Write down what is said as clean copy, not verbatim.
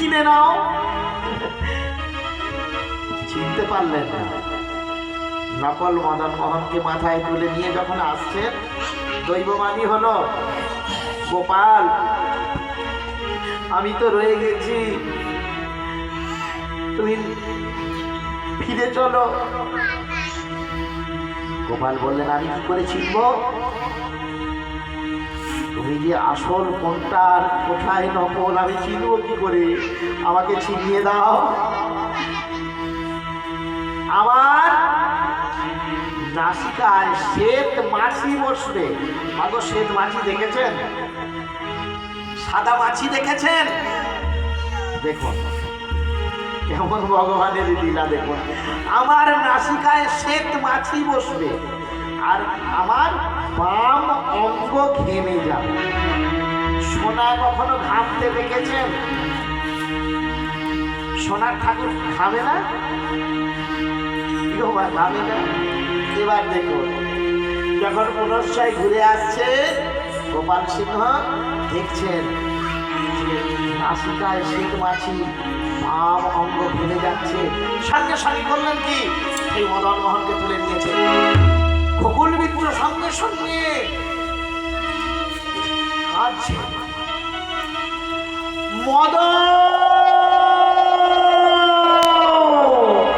চিনে নাও। চিনতে পারলেন না। নকল মদন মোহনকে মাথায় তুলে নিয়ে যখন আসছেন, দৈববাণী হলো, গোপাল আমি তো রয়ে গেছি, তুমি ফিরে চলো। গোপাল বললেন, আমি কি করে চিনব? তুমি যে আসল কোনটা কোথায় নকল আমি চিনব কি করে? আমাকে চিনিয়ে দাও। আমার নাসিকায় শ্বেত মাছি বসবে। মাগো, শ্বেত মাছি দেখেছেন? সাদা মাছি দেখেছেন? দেখুন কেমন ভগবানের লীলা দেখুন। আমার নাসিকায় শ্বেত মাছি বসবে আর আমার বাম অঙ্গ ঘেমে যাবে। সোনা কখনো ঘামতে দেখেছেন? সোনার ঠাকুর ঘামে না? ঘামে না। এবার দেখুন, যখন পুনশ্চয় ঘুরে আসছে, গোপাল সিংহ দেখছেন নাসিকায় শ্বেত মাছি, বাম অঙ্গ ঘেমে যাচ্ছে। সঙ্গে সঙ্গে করলেন কি? এই মদন মোহনকে তুলে নিয়েছে। খোকন মিত্র সঙ্গে সঙ্গে কাঁদছে। মদন